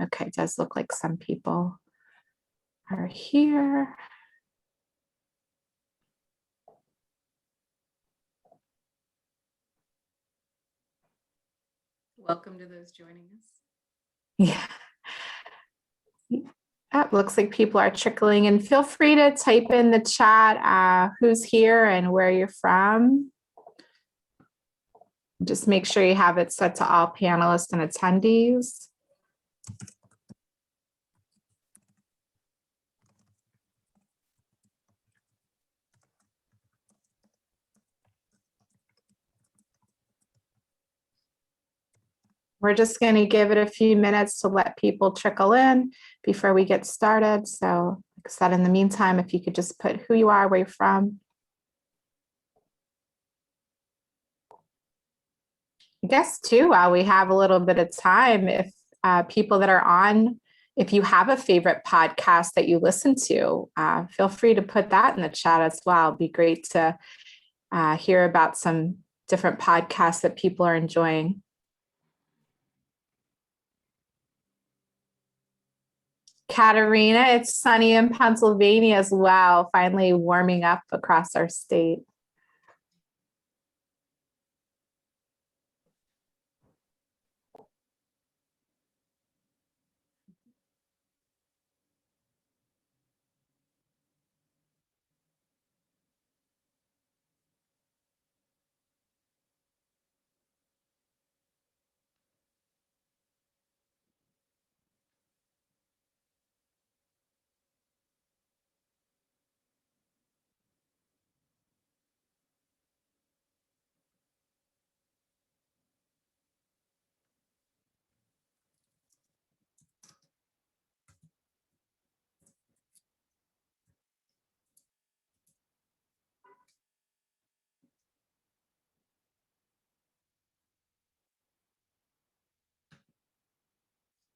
Okay, it does look like some people are here. Welcome to those joining us. Yeah. That looks like people are trickling in. Feel free to type in the chat who's here and where you're from. Just make sure you have it set to all panelists and attendees. We're just going to give it a few minutes to let people trickle in before we get started. So, like I said, in the meantime, if you could just put who you are, where you're from. I guess too, while we have a little bit of time, if people that are on, if you have a favorite podcast that you listen to, feel free to put that in the chat as well. It'd be great to hear about some different podcasts that people are enjoying. Katerina, it's sunny in Pennsylvania as well, finally warming up across our state.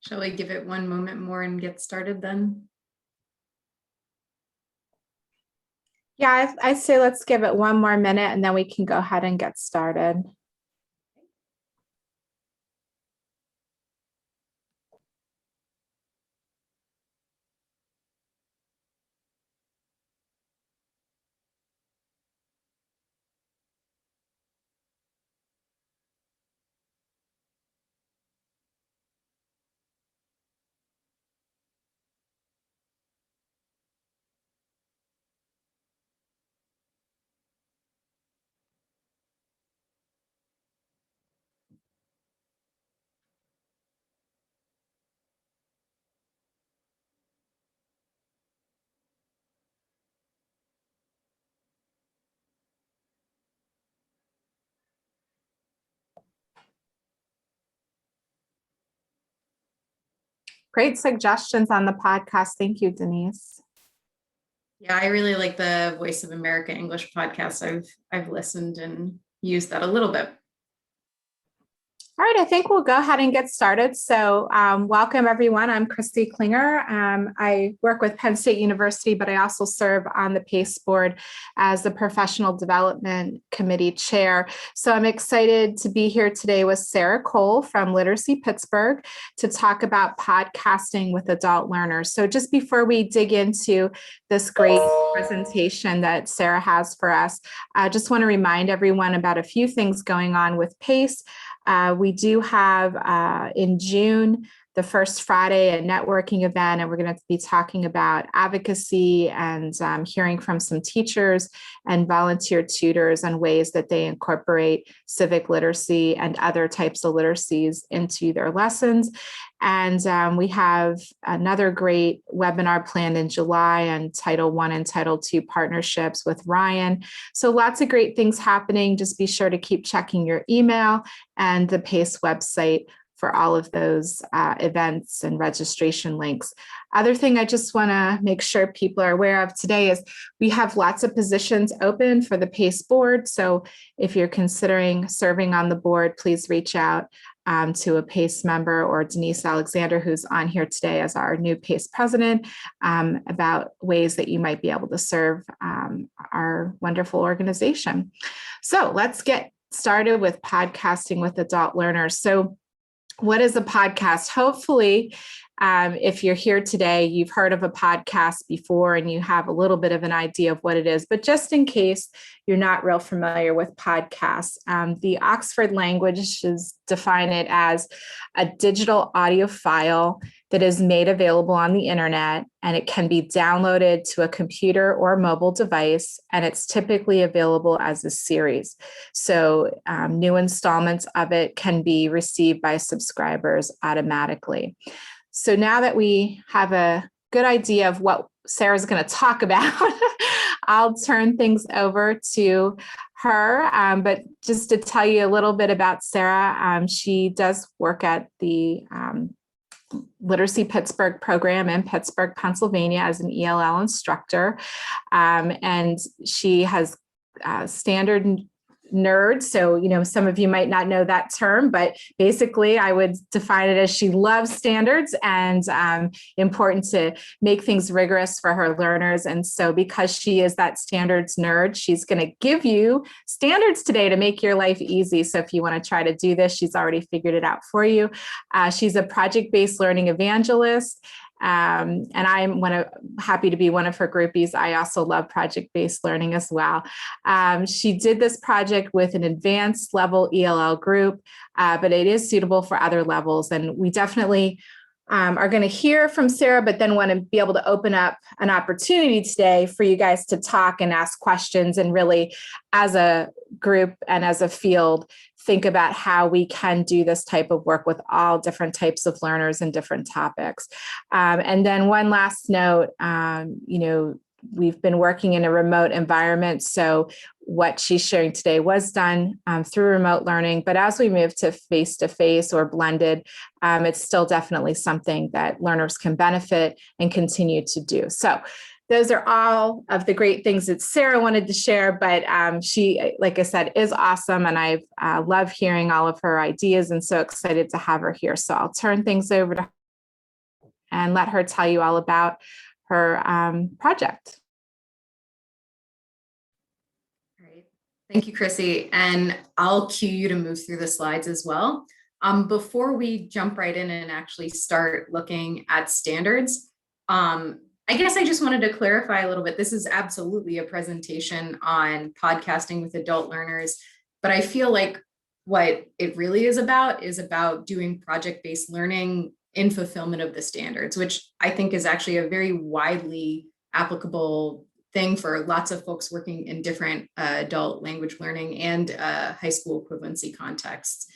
Shall we give it one moment more and get started then? Yeah, I say let's give it one more minute and then we can go ahead and get started. Great suggestions on the podcast. Thank you, Denise. Yeah, I really like the Voice of America English podcast. I've listened and used that a little bit. All right, I think we'll go ahead and get started. So welcome, everyone. I'm Chrissie Klinger. I work with Penn State University, but I also serve on the PACE board as the Professional Development Committee Chair. So I'm excited to be here today with Sara Cole from Literacy Pittsburgh to talk about podcasting with adult learners. So just before we dig into this great presentation that Sara has for us, I just want to remind everyone about a few things going on with PACE. We do have in June, the first Friday, a networking event, and we're going to be talking about advocacy and hearing from some teachers and volunteer tutors on ways that they incorporate civic literacy and other types of literacies into their lessons. And we have another great webinar planned in July on Title I and Title II partnerships with Ryan. So lots of great things happening. Just be sure to keep checking your email and the PACE website for all of those events and registration links. Other thing I just want to make sure people are aware of today is we have lots of positions open for the PACE board. So if you're considering serving on the board, please reach out to a PACE member or Denise Alexander, who's on here today as our new PACE president, about ways that you might be able to serve our wonderful organization. So let's get started with podcasting with adult learners. So what is a podcast? Hopefully, If you're here today, you've heard of a podcast before and you have a little bit of an idea of what it is, but just in case you're not real familiar with podcasts, the Oxford languages define it as a digital audio file that is made available on the internet, and it can be downloaded to a computer or mobile device, and it's typically available as a series. So new installments of it can be received by subscribers automatically. So now that we have a good idea of what Sarah's going to talk about, I'll turn things over to her. But just to tell you a little bit about Sara, she does work at the Literacy Pittsburgh program in Pittsburgh, Pennsylvania as an ELL instructor. And she has standard nerd. So, some of you might not know that term, but basically I would define it as she loves standards and important to make things rigorous for her learners. And so because she is that standards nerd, she's going to give you standards today to make your life easy. So if you want to try to do this, she's already figured it out for you. She's a project-based learning evangelist. And I'm happy to be one of her groupies. I also love project-based learning as well. She did this project with an advanced level ELL group, but it is suitable for other levels. And we definitely are going to hear from Sara, but then want to be able to open up an opportunity today for you guys to talk and ask questions and really, as a group and as a field, think about how we can do this type of work with all different types of learners and different topics. And then one last note, we've been working in a remote environment. So what she's sharing today was done through remote learning, but as we move to face-to-face or blended, it's still definitely something that learners can benefit and continue to do. So those are all of the great things that Sara wanted to share, but she, like I said, is awesome. And I love hearing all of her ideas and so excited to have her here. So I'll turn things over to her and let her tell you all about her project. Great. Thank you, Chrissie. And I'll cue you to move through the slides as well. Before we jump right in and actually start looking at standards, I guess I just wanted to clarify a little bit. This is absolutely a presentation on podcasting with adult learners, but I feel like what it really is about doing project-based learning in fulfillment of the standards, which I think is actually a very widely applicable thing for lots of folks working in different adult language learning and high school equivalency contexts.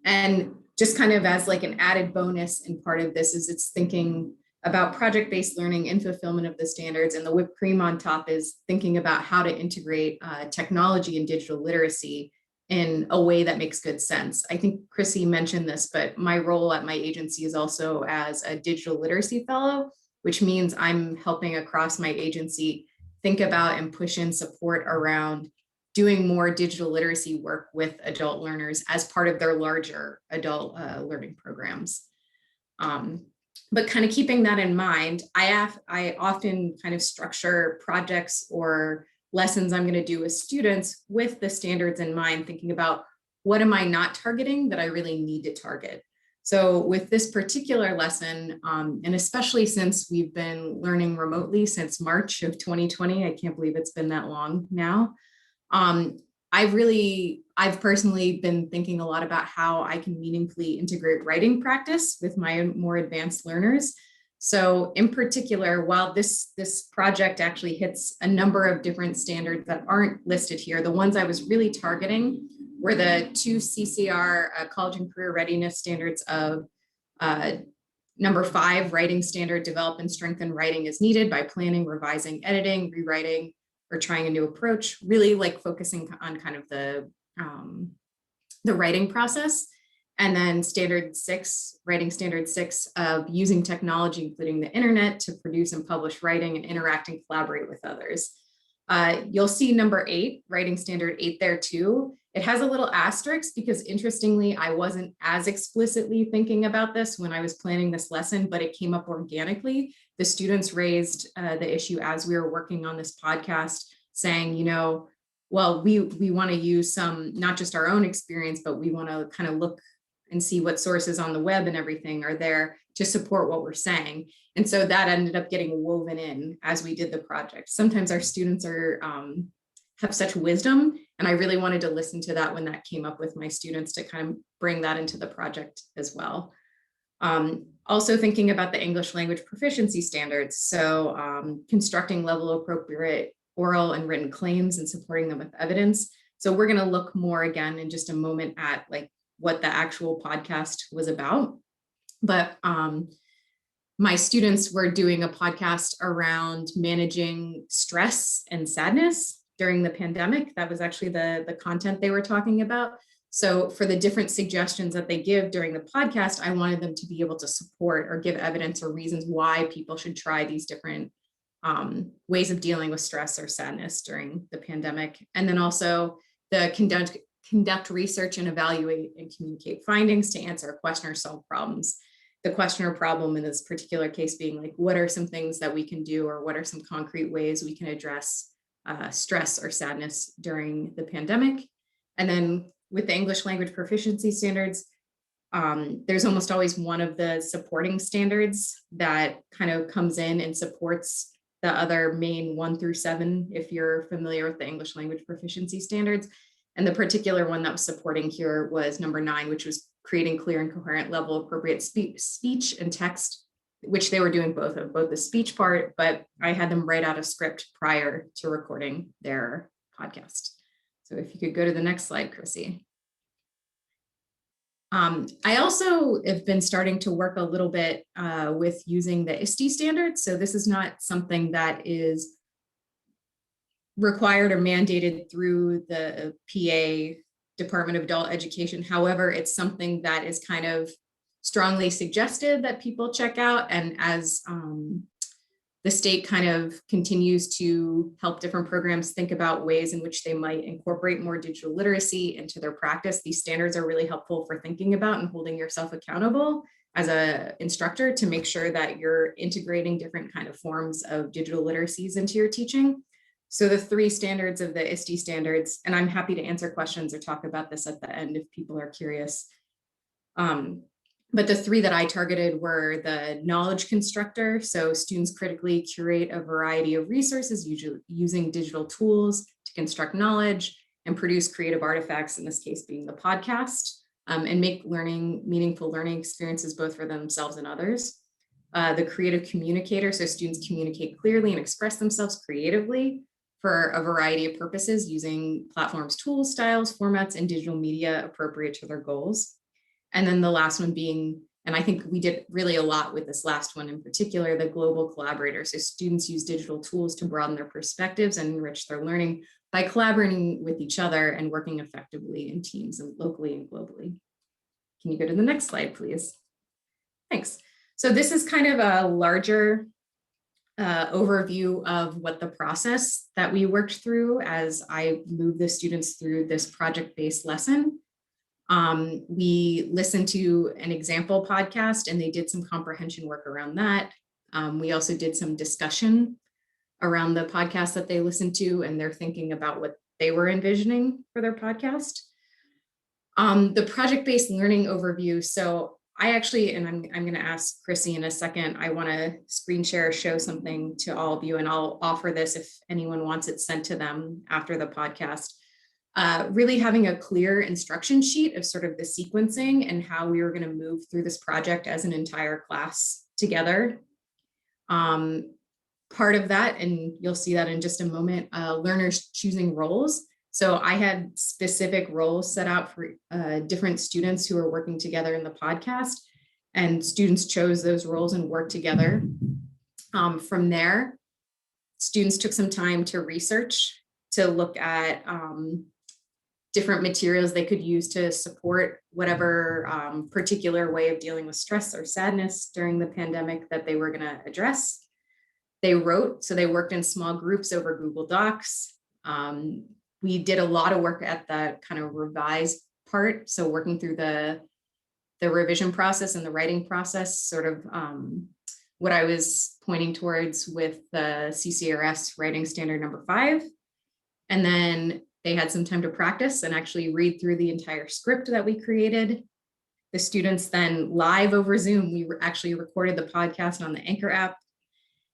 And just kind of as like an added bonus and part of this is it's thinking about project-based learning in fulfillment of the standards, and the whipped cream on top is thinking about how to integrate technology and digital literacy in a way that makes good sense. I think Chrissie mentioned this, but my role at my agency is also as a digital literacy fellow, which means I'm helping across my agency think about and push in support around doing more digital literacy work with adult learners as part of their larger adult learning programs. But kind of keeping that in mind, I often kind of structure projects or lessons I'm going to do with students with the standards in mind, thinking about what am I not targeting that I really need to target. So with this particular lesson, and especially since we've been learning remotely since March of 2020, I can't believe it's been that long now. I've personally been thinking a lot about how I can meaningfully integrate writing practice with my more advanced learners. So in particular, while this project actually hits a number of different standards that aren't listed here, the ones I was really targeting were the 2 CCR college and career readiness standards of number 5, writing standard, develop and strengthen writing as needed by planning, revising, editing, rewriting, or trying a new approach, really like focusing on kind of the writing process. And then standard 6, writing standard 6 of using technology, including the internet, to produce and publish writing and interact and collaborate with others. You'll see number 8, writing standard 8 there too. It has a little asterisk because interestingly, I wasn't as explicitly thinking about this when I was planning this lesson, but it came up organically. The students raised the issue as we were working on this podcast saying, well, we want to use some, not just our own experience, but we want to kind of look and see what sources on the web and everything are there to support what we're saying. And so that ended up getting woven in as we did the project. Sometimes our students are have such wisdom, and I really wanted to listen to that when that came up with my students to kind of bring that into the project as well. Also thinking about the English language proficiency standards. So constructing level appropriate oral and written claims and supporting them with evidence. So we're going to look more again in just a moment at like what the actual podcast was about. But my students were doing a podcast around managing stress and sadness during the pandemic. That was actually the content they were talking about. So for the different suggestions that they give during the podcast, I wanted them to be able to support or give evidence or reasons why people should try these different ways of dealing with stress or sadness during the pandemic. And then also the conduct research and evaluate and communicate findings to answer a question or solve problems. The question or problem in this particular case being like, what are some things that we can do, or what are some concrete ways we can address stress or sadness during the pandemic? And then with the English language proficiency standards, there's almost always one of the supporting standards that kind of comes in and supports the other main 1 through 7, if you're familiar with the English language proficiency standards. And the particular one that was supporting here was number 9, which was creating clear and coherent level appropriate speech and text, which they were doing both the speech part, but I had them write out a script prior to recording their podcast. So if you could go to the next slide, Chrissie. I also have been starting to work a little bit with using the ISTE standards. So this is not something that is required or mandated through the PA Department of Adult Education. However, it's something that is kind of strongly suggested that people check out. And as the state kind of continues to help different programs think about ways in which they might incorporate more digital literacy into their practice, these standards are really helpful for thinking about and holding yourself accountable as an instructor to make sure that you're integrating different kind of forms of digital literacies into your teaching. So the 3 standards of the ISTE standards, and I'm happy to answer questions or talk about this at the end if people are curious. But the 3 that I targeted were the knowledge constructor. So students critically curate a variety of resources, usually using digital tools to construct knowledge and produce creative artifacts, in this case being the podcast, and make meaningful learning experiences both for themselves and others. The creative communicator, so students communicate clearly and express themselves creatively for a variety of purposes using platforms, tools, styles, formats, and digital media appropriate to their goals. And then the last one being, and I think we did really a lot with this last one in particular, the global collaborator. So students use digital tools to broaden their perspectives and enrich their learning by collaborating with each other and working effectively in teams and locally and globally. Can you go to the next slide, please? Thanks. So this is kind of a larger overview of what the process that we worked through as I moved the students through this project-based lesson. We listened to an example podcast and they did some comprehension work around that. We also did some discussion around the podcast that they listened to, and they're thinking about what they were envisioning for their podcast. The project-based learning overview. So I actually, and I'm going to ask Chrissie in a second, I want to screen share or show something to all of you, and I'll offer this if anyone wants it sent to them after the podcast. Really having a clear instruction sheet of sort of the sequencing and how we were going to move through this project as an entire class together. Part of that, and you'll see that in just a moment, learners choosing roles. So I had specific roles set out for different students who are working together in the podcast, and students chose those roles and worked together. From there, students took some time to research, to look at different materials they could use to support whatever particular way of dealing with stress or sadness during the pandemic that they were going to address. They wrote, so they worked in small groups over Google Docs. We did a lot of work at the kind of revise part, so working through the revision process and the writing process, sort of what I was pointing towards with the CCRS writing standard number 5. And then they had some time to practice and actually read through the entire script that we created. The students then live over Zoom, we actually recorded the podcast on the Anchor app.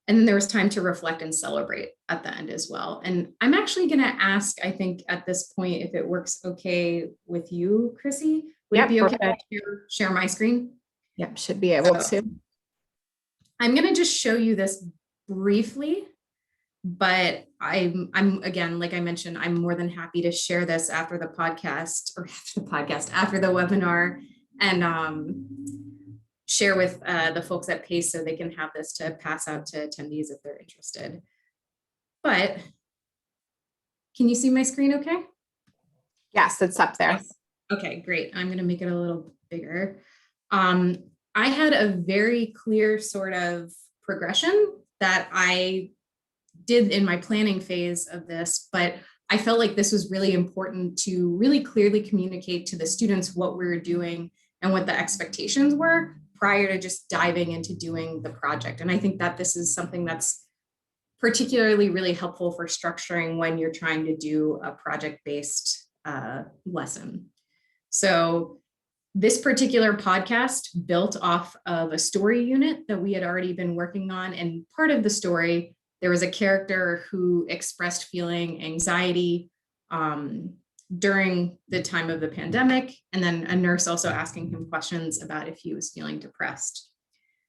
And then there was time to reflect and celebrate at the end as well. And I'm actually going to ask, I think at this point, if it works okay with you, Chrissie, would it be okay to share my screen? Yep, should be able to. I'm going to just show you this briefly, but I'm again, like I mentioned, I'm more than happy to share this after the podcast after the webinar, and share with the folks at PACE so they can have this to pass out to attendees if they're interested. But can you see my screen okay? Yes, it's up there. Yes. Okay, great. I'm going to make it a little bigger. I had a very clear sort of progression that I did in my planning phase of this, but I felt like this was really important to really clearly communicate to the students what we were doing and what the expectations were prior to just diving into doing the project. And I think that this is something that's particularly really helpful for structuring when you're trying to do a project-based lesson. So this particular podcast built off of a story unit that we had already been working on. And part of the story, there was a character who expressed feeling anxiety during the time of the pandemic, and then a nurse also asking him questions about if he was feeling depressed.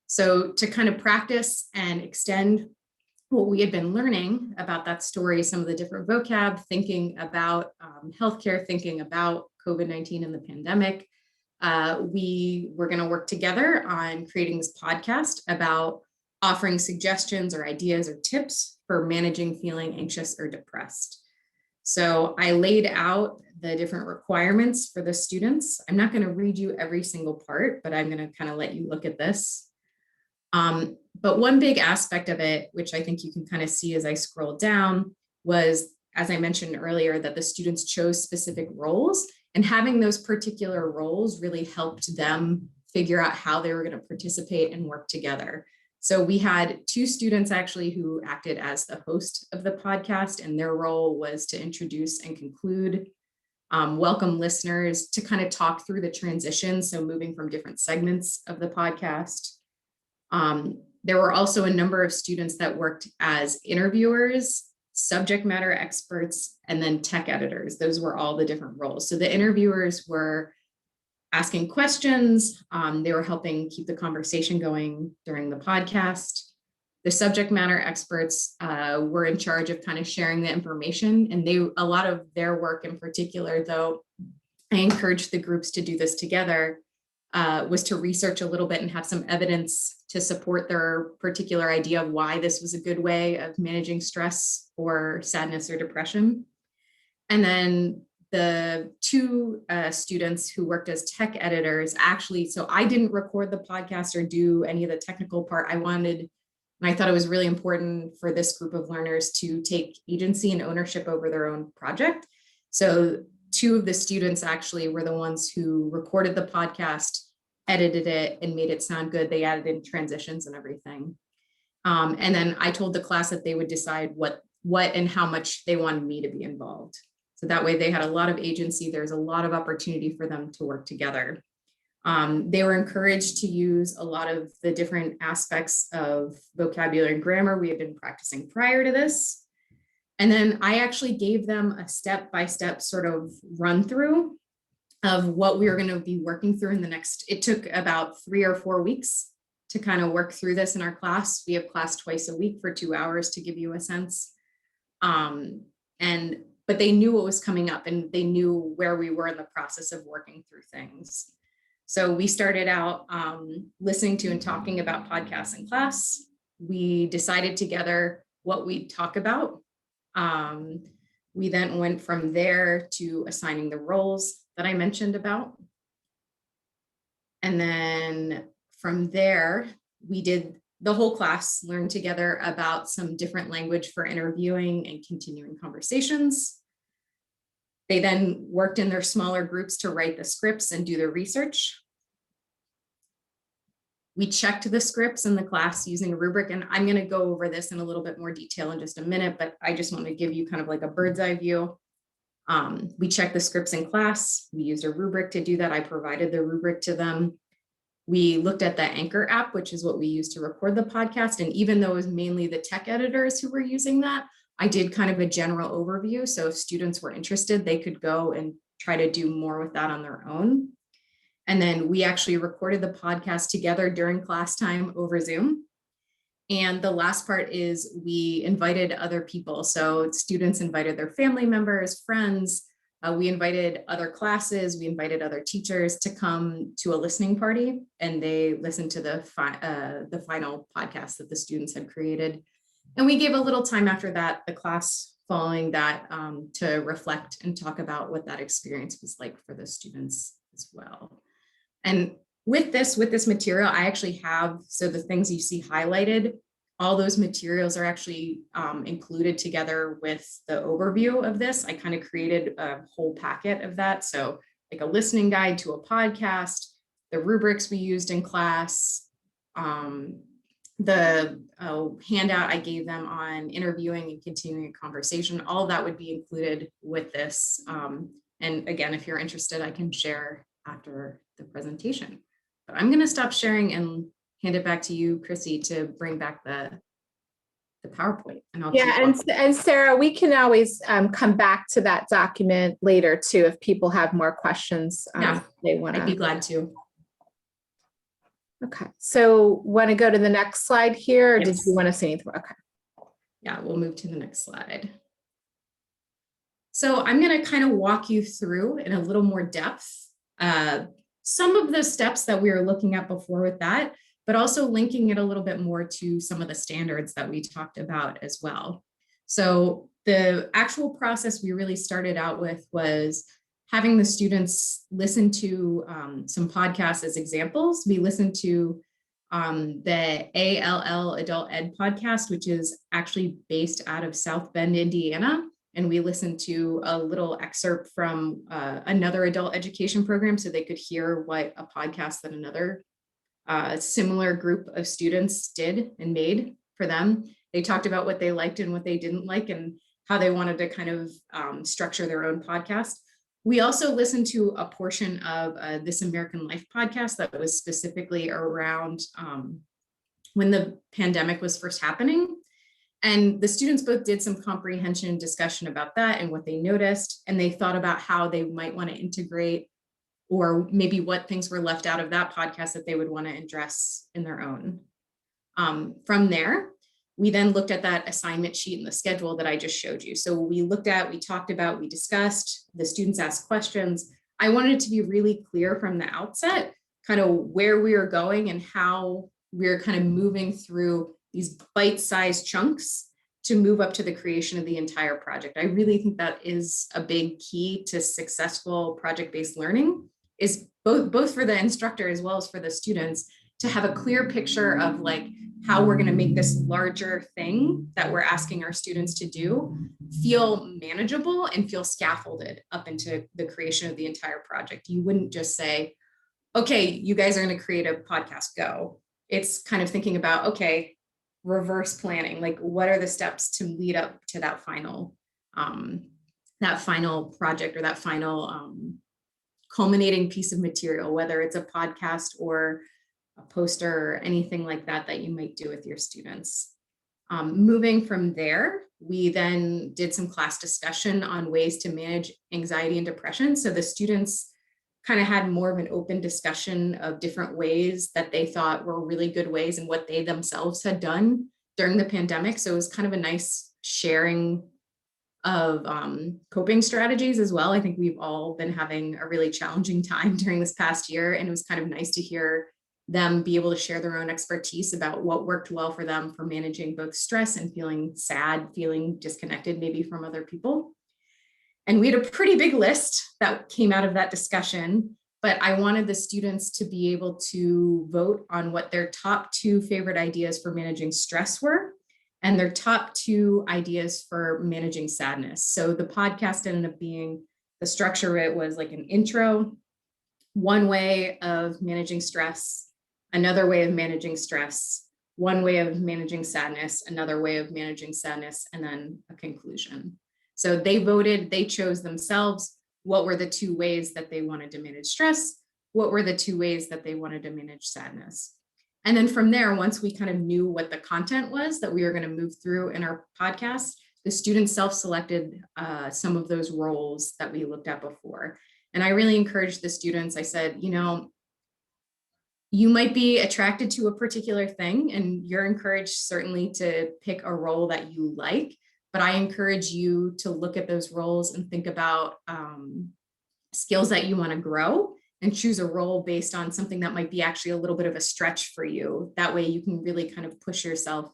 So to kind of practice and extend what we had been learning about that story, some of the different vocab, thinking about healthcare, thinking about COVID-19 and the pandemic, we were going to work together on creating this podcast about offering suggestions or ideas or tips for managing feeling anxious or depressed. So I laid out the different requirements for the students. I'm not going to read you every single part, but I'm going to kind of let you look at this. But one big aspect of it, which I think you can kind of see as I scroll down, was, as I mentioned earlier, that the students chose specific roles, and having those particular roles really helped them figure out how they were going to participate and work together. So we had 2 students actually who acted as the host of the podcast, and their role was to introduce and conclude, welcome listeners, to kind of talk through the transition. So moving from different segments of the podcast. There were also a number of students that worked as interviewers, subject matter experts, and then tech editors. Those were all the different roles. So the interviewers were asking questions. They were helping keep the conversation going during the podcast. The subject matter experts were in charge of kind of sharing the information, and a lot of their work in particular, though I encouraged the groups to do this together, was to research a little bit and have some evidence to support their particular idea of why this was a good way of managing stress or sadness or depression. And then the 2 students who worked as tech editors actually, so I didn't record the podcast or do any of the technical part. And I thought it was really important for this group of learners to take agency and ownership over their own project. So 2 of the students actually were the ones who recorded the podcast, edited it, and made it sound good. They added in transitions and everything. And then I told the class that they would decide what and how much they wanted me to be involved. So that way they had a lot of agency. There's a lot of opportunity for them to work together. They were encouraged to use a lot of the different aspects of vocabulary and grammar we had been practicing prior to this. And then I actually gave them a step-by-step sort of run through of what we were going to be working through in the next. It took about 3 or 4 weeks to kind of work through this in our class. We have class twice a week for 2 hours to give you a sense. But they knew what was coming up, and they knew where we were in the process of working through things. So we started out listening to and talking about podcasts in class. We decided together what we'd talk about. We then went from there to assigning the roles that I mentioned about. And then from there, we did the whole class learn together about some different language for interviewing and continuing conversations. They then worked in their smaller groups to write the scripts and do the research. We checked the scripts in the class using a rubric, and I'm going to go over this in a little bit more detail in just a minute, but I just want to give you kind of like a bird's eye view. We checked the scripts in class. We used a rubric to do that. I provided the rubric to them. We looked at the Anchor app, which is what we use to record the podcast. And even though it was mainly the tech editors who were using that, I did kind of a general overview. So if students were interested, they could go and try to do more with that on their own. And then we actually recorded the podcast together during class time over Zoom. And the last part is we invited other people. So students invited their family members, friends. We invited other classes. We invited other teachers to come to a listening party, and they listened to the final podcast that the students had created. And we gave a little time after that, the class following that, to reflect and talk about what that experience was like for the students as well. And with this material, I actually have, so the things you see highlighted, all those materials are actually included together with the overview of this. I kind of created a whole packet of that. So like a listening guide to a podcast, the rubrics we used in class, the handout I gave them on interviewing and continuing a conversation, all of that would be included with this. And again, if you're interested, I can share after the presentation. But I'm going to stop sharing and hand it back to you, Chrissy, to bring back the PowerPoint. And I'll and Sarah, we can always come back to that document later too if people have more questions. They want to. I'd be glad to. Okay, so want to go to the next slide here, or yes. Did you want to say anything? Okay. Yeah, we'll move to the next slide. So I'm going to kind of walk you through in a little more depth some of the steps that we were looking at before with that, but also linking it a little bit more to some of the standards that we talked about as well. So the actual process we really started out with was having the students listen to some podcasts as examples. We listened to the ALL Adult Ed podcast, which is actually based out of South Bend, Indiana. And we listened to a little excerpt from another adult education program so they could hear what a podcast that another similar group of students did and made for them. They talked about what they liked and what they didn't like and how they wanted to kind of structure their own podcast. We also listened to a portion of This American Life podcast that was specifically around when the pandemic was first happening. And the students both did some comprehension discussion about that and what they noticed, and they thought about how they might want to integrate or maybe what things were left out of that podcast that they would want to address in their own. From there, we then looked at that assignment sheet and the schedule that I just showed you. So we talked about, we discussed, the students asked questions. I wanted it to be really clear from the outset, kind of where we were going and how we're kind of moving through these bite-sized chunks to move up to the creation of the entire project. I really think that is a big key to successful project-based learning, is both for the instructor as well as for the students, to have a clear picture of like how we're going to make this larger thing that we're asking our students to do feel manageable and feel scaffolded up into the creation of the entire project. You wouldn't just say, okay, you guys are going to create a podcast, go. It's kind of thinking about, okay, reverse planning, like what are the steps to lead up to that final project or that final culminating piece of material, whether it's a podcast or a poster or anything like that that you might do with your students. Moving from there, we then did some class discussion on ways to manage anxiety and depression. So the students kind of had more of an open discussion of different ways that they thought were really good ways and what they themselves had done during the pandemic. So it was kind of a nice sharing of coping strategies as well. I think we've all been having a really challenging time during this past year, and it was kind of nice to hear them be able to share their own expertise about what worked well for them for managing both stress and feeling sad, feeling disconnected maybe from other people. And we had a pretty big list that came out of that discussion, but I wanted the students to be able to vote on what their top 2 favorite ideas for managing stress were and their top 2 ideas for managing sadness. So the podcast ended up being, the structure of it was like an intro, one way of managing stress, another way of managing stress, one way of managing sadness, another way of managing sadness, and then a conclusion. So they voted, they chose themselves what were the 2 ways that they wanted to manage stress, what were the 2 ways that they wanted to manage sadness. And then from there, once we kind of knew what the content was that we were going to move through in our podcast, the students self-selected some of those roles that we looked at before. And I really encouraged the students. I said, you know, you might be attracted to a particular thing and you're encouraged certainly to pick a role that you like, but I encourage you to look at those roles and think about skills that you want to grow and choose a role based on something that might be actually a little bit of a stretch for you. That way you can really kind of push yourself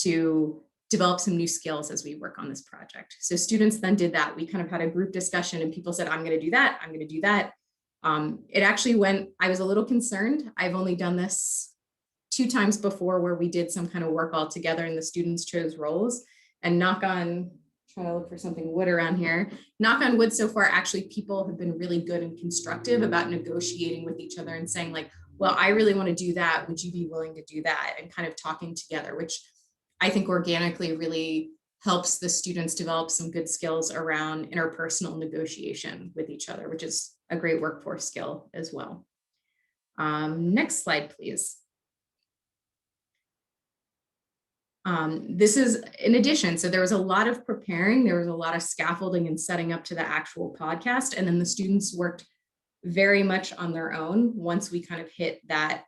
to develop some new skills as we work on this project. So students then did that. We kind of had a group discussion and people said, I'm going to do that. I'm going to do that. It actually went, I was a little concerned. I've only done this 2 times before where we did some kind of work all together and the students chose roles, and knock on, try to look for something wood around here. Knock on wood, so far, actually people have been really good and constructive about negotiating with each other and saying like, well, I really want to do that. Would you be willing to do that? And kind of talking together, which I think organically really helps the students develop some good skills around interpersonal negotiation with each other, which is a great workforce skill as well. Next slide, please. This is in addition, so there was a lot of preparing, there was a lot of scaffolding and setting up to the actual podcast, and then the students worked very much on their own once we kind of hit that,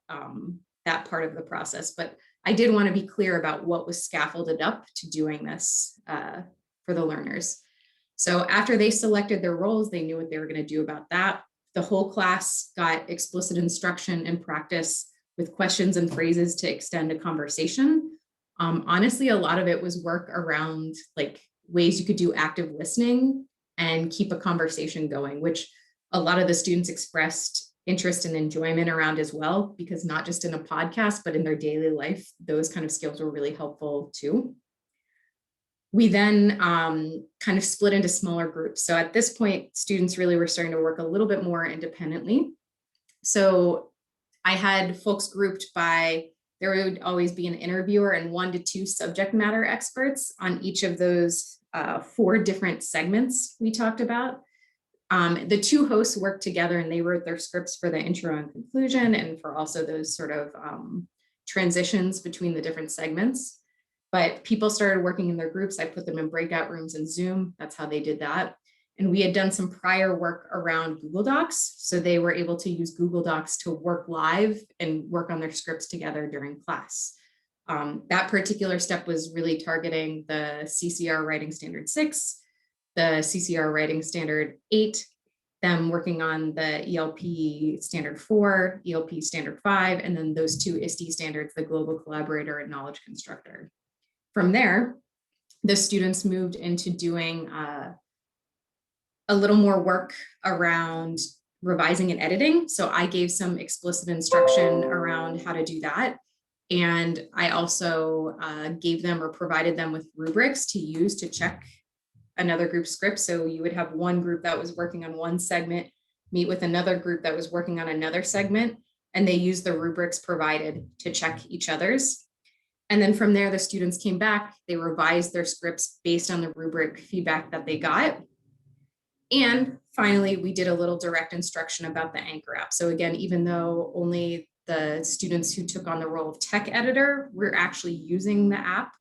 that part of the process. But I did want to be clear about what was scaffolded up to doing this for the learners. So after they selected their roles, they knew what they were going to do about that. The whole class got explicit instruction and practice with questions and phrases to extend a conversation. Honestly, a lot of it was work around like ways you could do active listening and keep a conversation going, which a lot of the students expressed interest and enjoyment around as well, because not just in a podcast, but in their daily life, those kind of skills were really helpful too. We then kind of split into smaller groups. So at this point, students really were starting to work a little bit more independently. So I had folks grouped by, there would always be an interviewer and 1 to 2 subject matter experts on each of those 4 different segments we talked about. The 2 hosts worked together and they wrote their scripts for the intro and conclusion and for also those sort of transitions between the different segments. But people started working in their groups. I put them in breakout rooms in Zoom. That's how they did that. And we had done some prior work around Google Docs. So they were able to use Google Docs to work live and work on their scripts together during class. That particular step was really targeting the CCR Writing Standard 6, the CCR Writing Standard 8, them working on the ELP Standard 4, ELP Standard 5, and then those 2 ISTE standards, the Global Collaborator and Knowledge Constructor. From there, the students moved into doing a little more work around revising and editing. So I gave some explicit instruction around how to do that. And I also gave them or provided them with rubrics to use to check another group's script. So you would have one group that was working on one segment, meet with another group that was working on another segment, and they used the rubrics provided to check each other's. And then from there, the students came back, they revised their scripts based on the rubric feedback that they got. And finally, we did a little direct instruction about the Anchor app. So again, even though only the students who took on the role of tech editor were actually using the app,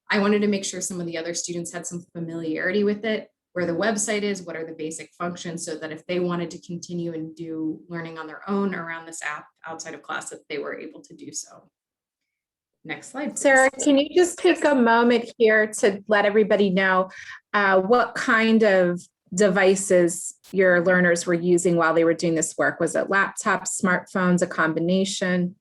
I wanted to make sure some of the other students had some familiarity with it, where the website is, what are the basic functions, so that if they wanted to continue and do learning on their own around this app outside of class, that they were able to do so. Next slide, please. Sarah, can you just take a moment here to let everybody know what kind of devices your learners were using while they were doing this work? Was it laptops, smartphones, a combination?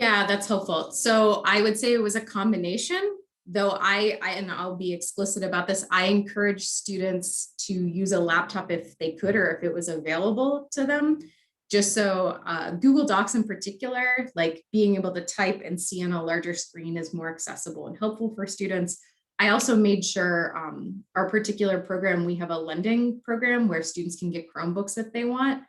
Yeah, that's helpful. So I would say it was a combination, though and I'll be explicit about this, I encourage students to use a laptop if they could, or if it was available to them. Just so Google Docs in particular, like being able to type and see on a larger screen is more accessible and helpful for students. I also made sure our particular program, we have a lending program where students can get Chromebooks if they want.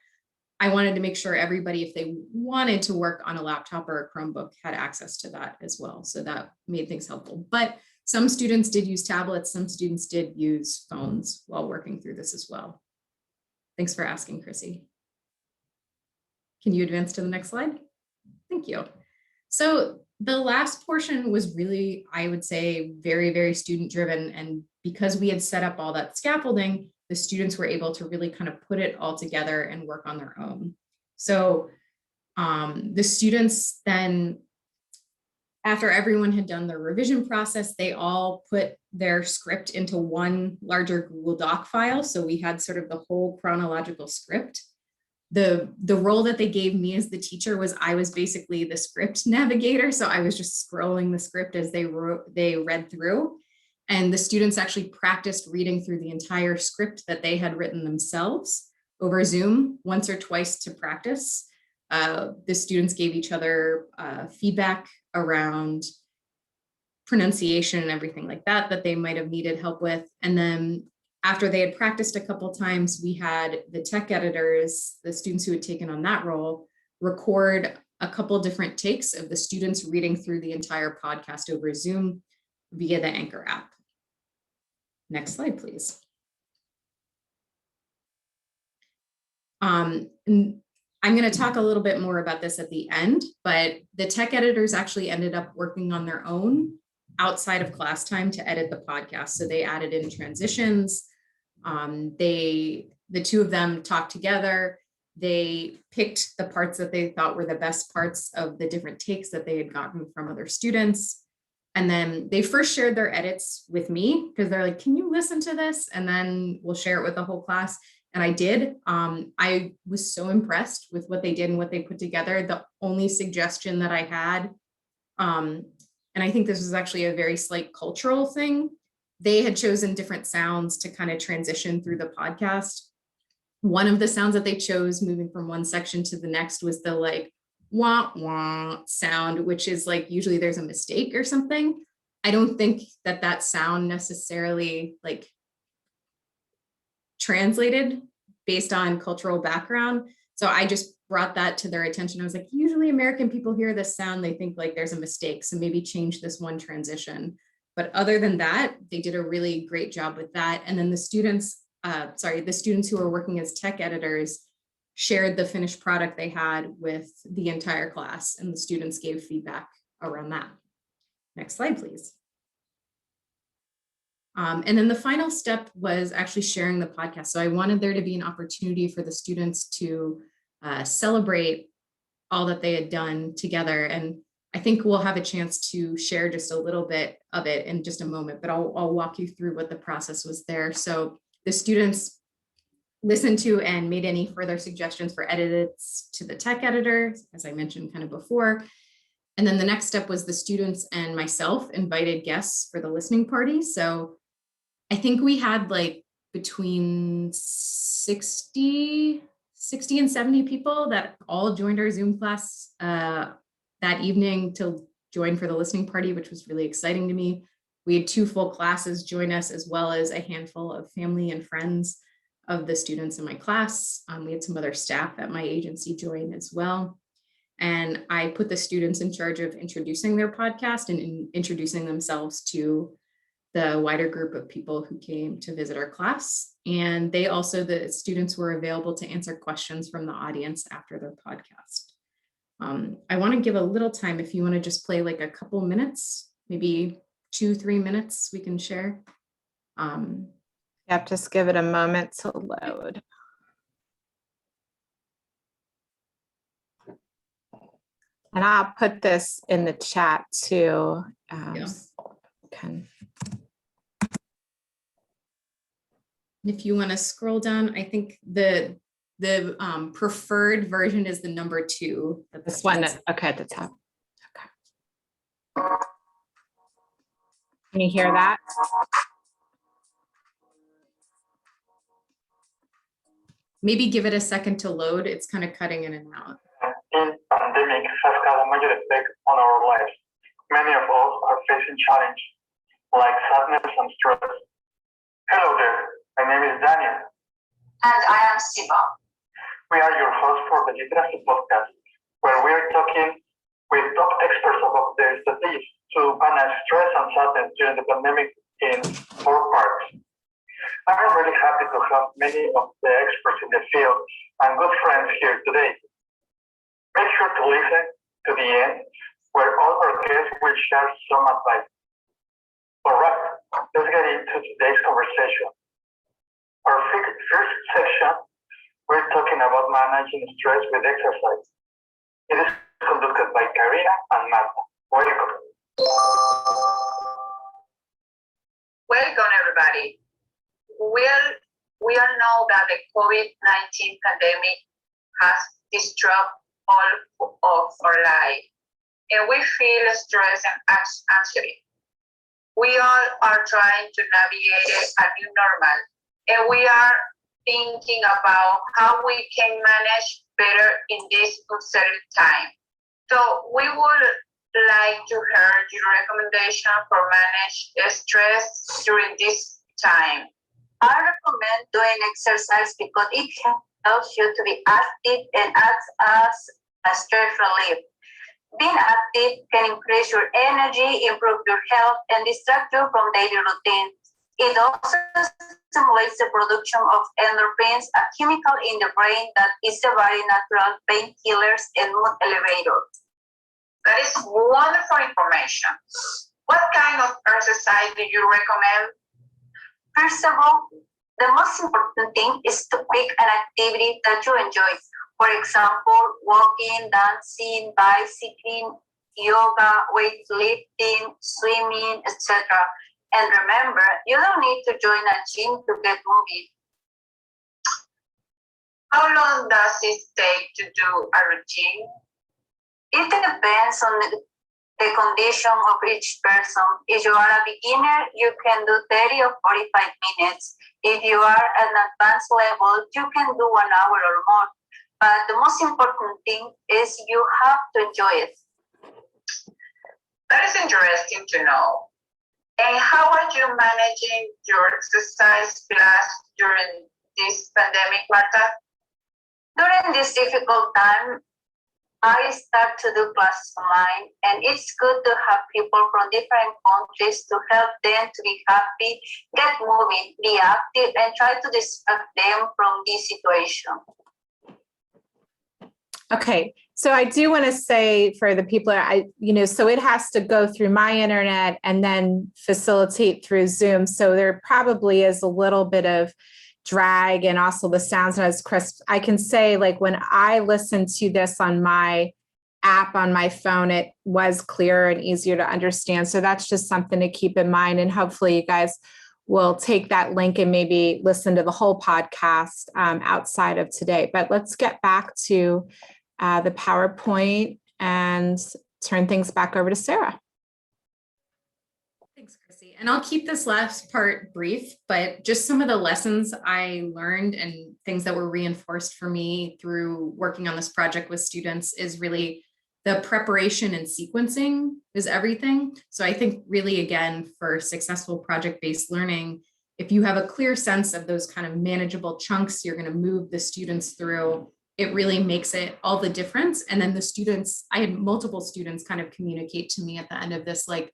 I wanted to make sure everybody, if they wanted to work on a laptop or a Chromebook, had access to that as well. So that made things helpful. But Some students did use tablets, some students did use phones while working through this as well. Thanks for asking, Chrissy. Can you advance to the next slide? Thank you. So the last portion was really, I would say, very, very student driven. And because we had set up all that scaffolding, the students were able to really kind of put it all together and work on their own. So the students then, after everyone had done their revision process, they all put their script into one larger Google Doc file. So we had sort of the whole chronological script. The role that they gave me as the teacher was I was basically the script navigator. So I was just scrolling the script as they read through. And the students actually practiced reading through the entire script that they had written themselves over Zoom once or twice to practice. The students gave each other feedback around pronunciation and everything like that that they might have needed help with. And then after they had practiced a couple times, we had the tech editors, the students who had taken on that role, record a couple different takes of the students reading through the entire podcast over Zoom via the Anchor app. Next slide, please. And I'm going to talk a little bit more about this at the end, but the tech editors actually ended up working on their own outside of class time to edit the podcast. So they added in transitions. The two of them talked together. They picked the parts that they thought were the best parts of the different takes that they had gotten from other students. And then they first shared their edits with me because they're like, can you listen to this? And then we'll share it with the whole class. And I did. I was so impressed with what they did and what they put together. The only suggestion that I had, and I think this was actually a very slight cultural thing, they had chosen different sounds to kind of transition through the podcast. One of the sounds that they chose moving from one section to the next was the like wah wah sound, which is like usually there's a mistake or something. I don't think that that sound necessarily like translated based on cultural background. So I just brought that to their attention. I was like, usually American people hear this sound, they think like there's a mistake. So maybe change this one transition. But other than that, they did a really great job with that. And then the students who were working as tech editors shared the finished product they had with the entire class, and the students gave feedback around that. Next slide, please. And then the final step was actually sharing the podcast. So I wanted there to be an opportunity for the students to celebrate all that they had done together. And I think we'll have a chance to share just a little bit of it in just a moment, but I'll walk you through what the process was there. So the students listened to and made any further suggestions for edits to the tech editor, as I mentioned kind of before. And then the next step was the students and myself invited guests for the listening party. So I think we had like between 60 and 70 people that all joined our Zoom class that evening to join for the listening party, which was really exciting to me. We had 2 full classes join us, as well as a handful of family and friends of the students in my class. We had some other staff at my agency join as well. And I put the students in charge of introducing their podcast and introducing themselves to the wider group of people who came to visit our class. And the students were available to answer questions from the audience after their podcast. I want to give a little time if you want to just play like a couple minutes, maybe 2-3 minutes we can share. Yep, just give it a moment to load. And I'll put this in the chat too. If you want to scroll down, I think the preferred version is the number 2. This one, okay, at the top. Okay. Can you hear that? Maybe give it a second to load. It's kind of cutting in and out. The pandemic has had a major effect on our lives. Many of us are facing challenges like sadness and stress. Hello there, my name is Daniel. And I am Siva. We are your hosts for the Literacy Podcast, where we are talking with top experts about their strategies to to manage stress and sadness during the pandemic in 4 parts. I'm really happy to have many of the experts in the field and good friends here today. Make sure to listen to the end, where all our guests will share some advice. All right, let's get into today's conversation. Our first section, we're talking about managing stress with exercise. It is conducted by Karina and Marta. Welcome. Welcome, everybody. We all know that the COVID-19 pandemic has disrupted all of our life, and we feel stress and anxiety. We all are trying to navigate a new normal, and we are thinking about how we can manage better in this uncertain time. So we would like to hear your recommendation for manage stress during this time. I recommend doing exercise because it helps you to be active and acts as a stress relief. Being active can increase your energy, improve your health, and distract you from daily routines. It also stimulates the production of endorphins, a chemical in the brain that is a very natural painkillers and mood elevator. That is wonderful information. What kind of exercise do you recommend? First of all, the most important thing is to pick an activity that you enjoy. For example, walking, dancing, bicycling, yoga, weightlifting, swimming, etc. And remember, you don't need to join a gym to get moving. How long does it take to do a routine? It depends on the condition of each person. If you are a beginner, you can do 30 or 45 minutes. If you are at an advanced level, you can do 1 hour or more. But the most important thing is you have to enjoy it. That is interesting to know. And how are you managing your exercise class during this pandemic, Marta? During this difficult time, I start to do classes online, and it's good to have people from different countries to help them to be happy, get moving, be active, and try to distract them from this situation. Okay, so I do want to say for the people, so it has to go through my internet and then facilitate through Zoom. So there probably is a little bit of drag, and also the sounds not as crisp. I can say, like, when I listened to this on my app on my phone, it was clearer and easier to understand. So that's just something to keep in mind. And hopefully you guys will take that link and maybe listen to the whole podcast outside of today. But let's get back to the PowerPoint and turn things back over to Sara. Thanks, Chrissie. And I'll keep this last part brief, but just some of the lessons I learned and things that were reinforced for me through working on this project with students is really the preparation and sequencing is everything. So I think really, again, for successful project-based learning, if you have a clear sense of those kind of manageable chunks you're going to move the students through, it really makes it all the difference. And then the students, I had multiple students kind of communicate to me at the end of this, like,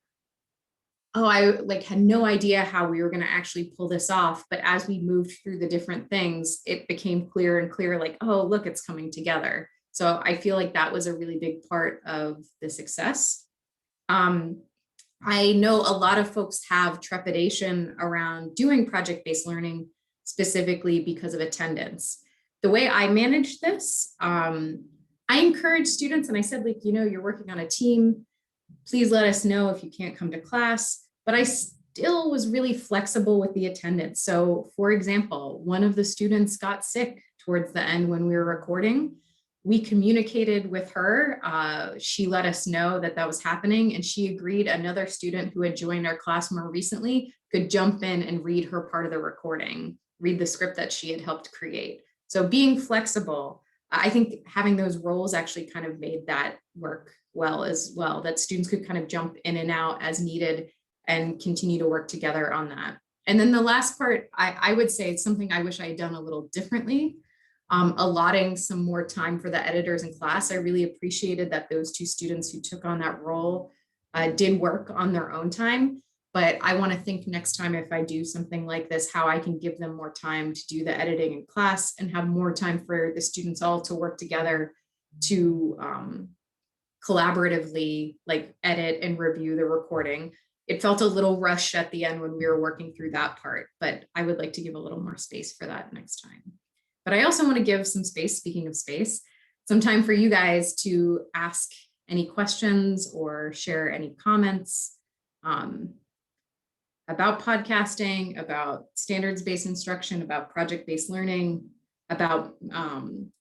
oh, I had no idea how we were going to actually pull this off. But as we moved through the different things, it became clearer and clearer, like, oh, look, it's coming together. So I feel like that was a really big part of the success. I know a lot of folks have trepidation around doing project-based learning, specifically because of attendance. The way I managed this, I encouraged students, and I said, like, you're working on a team, please let us know if you can't come to class. But I still was really flexible with the attendance. So for example, one of the students got sick towards the end when we were recording. We communicated with her. She let us know that that was happening, and she agreed another student who had joined our class more recently could jump in and read her part of the recording, read the script that she had helped create. So being flexible, I think having those roles actually kind of made that work well as well, that students could kind of jump in and out as needed and continue to work together on that. And then the last part, I would say it's something I wish I had done a little differently. Allotting some more time for the editors in class. I really appreciated that those two students who took on that role did work on their own time. But I want to think next time if I do something like this, how I can give them more time to do the editing in class and have more time for the students all to work together to collaboratively like edit and review the recording. It felt a little rushed at the end when we were working through that part, but I would like to give a little more space for that next time. But I also want to give some space, speaking of space, some time for you guys to ask any questions or share any comments about podcasting, about standards-based instruction, about project-based learning, about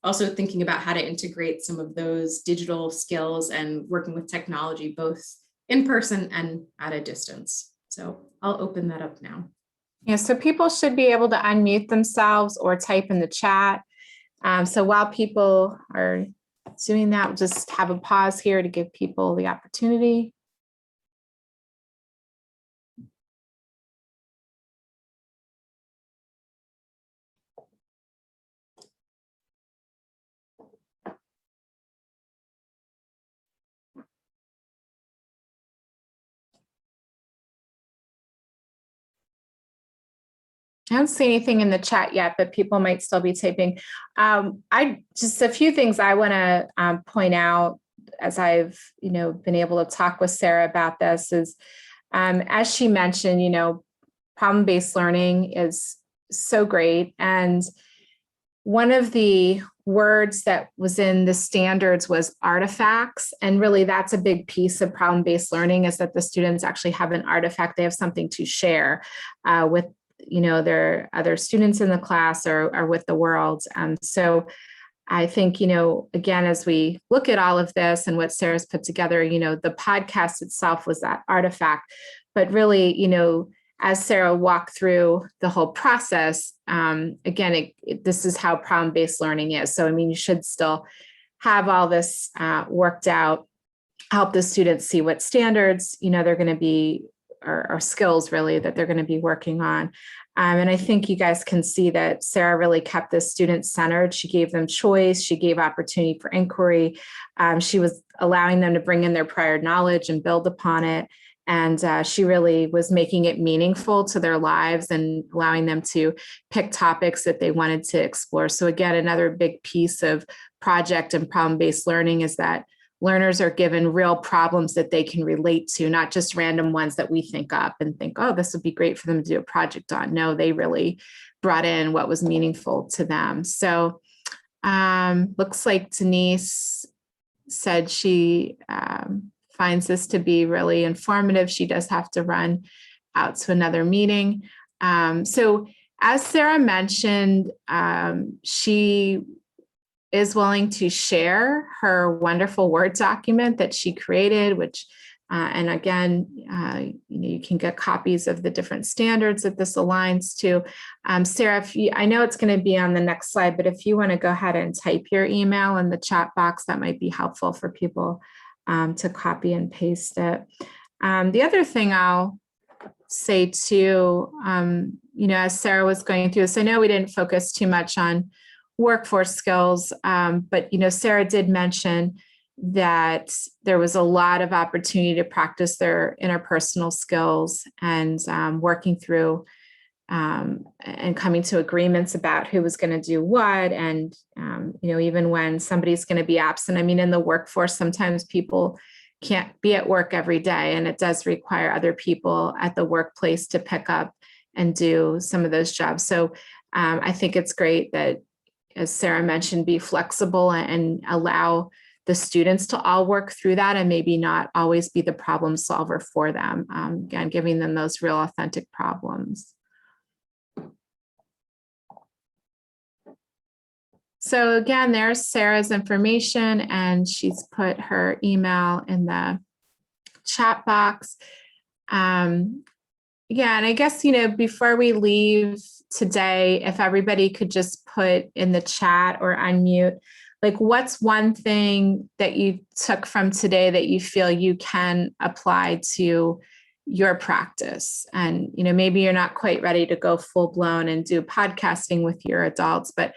also thinking about how to integrate some of those digital skills and working with technology, both in person and at a distance. So I'll open that up now. Yeah, so people should be able to unmute themselves or type in the chat. So while people are doing that, we'll just have a pause here to give people the opportunity. I don't see anything in the chat yet, but people might still be typing. I just a few things I want to point out as I've been able to talk with Sara about this is, as she mentioned, problem-based learning is so great, and one of the words that was in the standards was artifacts, and really that's a big piece of problem-based learning is that the students actually have an artifact. They have something to share with their other students in the class or with the world. So I think, again, as we look at all of this and what Sara's put together, the podcast itself was that artifact, but really, as Sara walked through the whole process, again, this is how problem-based learning is. So, you should still have all this worked out, help the students see what standards, they're going to be, or skills really that they're going to be working on. And I think you guys can see that Sara really kept the students centered. She gave them choice. She gave opportunity for inquiry. She was allowing them to bring in their prior knowledge and build upon it. And she really was making it meaningful to their lives and allowing them to pick topics that they wanted to explore. So again, another big piece of project and problem-based learning is that learners are given real problems that they can relate to, not just random ones that we think up and think, oh, this would be great for them to do a project on. No, they really brought in what was meaningful to them. So looks like Denise said she finds this to be really informative. She does have to run out to another meeting. So as Sara mentioned, she is willing to share her wonderful Word document that she created, which, and again, you can get copies of the different standards that this aligns to. Sara, I know it's going to be on the next slide, but if you want to go ahead and type your email in the chat box, that might be helpful for people to copy and paste it. The other thing I'll say too, as Sara was going through this, I know we didn't focus too much on workforce skills, but Sara did mention that there was a lot of opportunity to practice their interpersonal skills and working through and coming to agreements about who was going to do what. And, even when somebody's going to be absent, in the workforce, sometimes people can't be at work every day, and it does require other people at the workplace to pick up and do some of those jobs. So I think it's great that, as Sara mentioned, be flexible and allow the students to all work through that and maybe not always be the problem solver for them. Again, giving them those real authentic problems. So again, there's Sara's information, and she's put her email in the chat box. And I guess, before we leave today, if everybody could just put in the chat or unmute, like, what's one thing that you took from today that you feel you can apply to your practice? And, maybe you're not quite ready to go full blown and do podcasting with your adults, but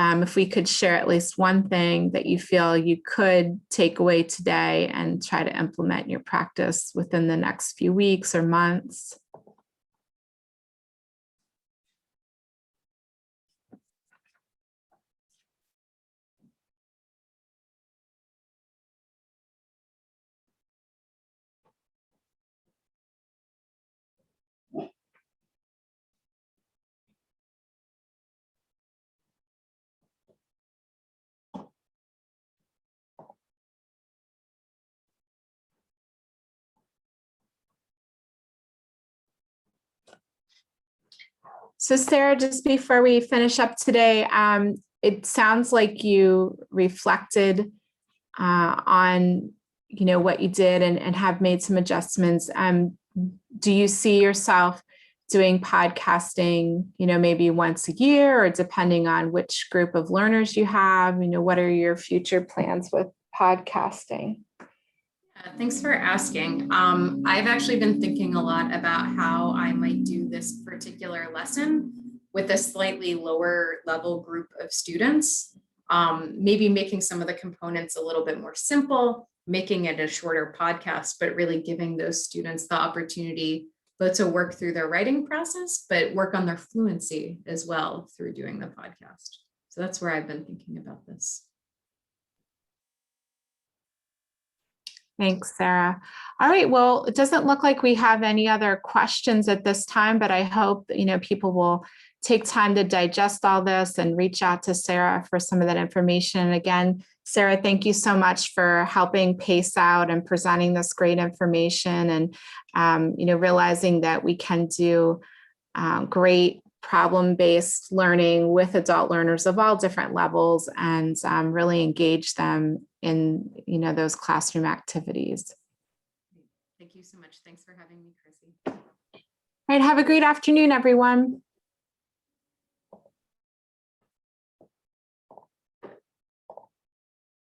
if we could share at least one thing that you feel you could take away today and try to implement in your practice within the next few weeks or months. So Sarah, just before we finish up today, it sounds like you reflected on what you did and have made some adjustments. Do you see yourself doing podcasting, maybe once a year, or depending on which group of learners you have? What are your future plans with podcasting? Thanks for asking. I've actually been thinking a lot about how I might do this particular lesson with a slightly lower level group of students, maybe making some of the components a little bit more simple, making it a shorter podcast, but really giving those students the opportunity both to work through their writing process, but work on their fluency as well through doing the podcast. So that's where I've been thinking about this. Thanks, Sarah. All right, well, it doesn't look like we have any other questions at this time, but I hope, people will take time to digest all this and reach out to Sarah for some of that information. And again, Sarah, thank you so much for helping pace out and presenting this great information and, realizing that we can do great problem-based learning with adult learners of all different levels and really engage them in those classroom activities. Thank you so much. Thanks for having me, Chrissie. All right, have a great afternoon, everyone.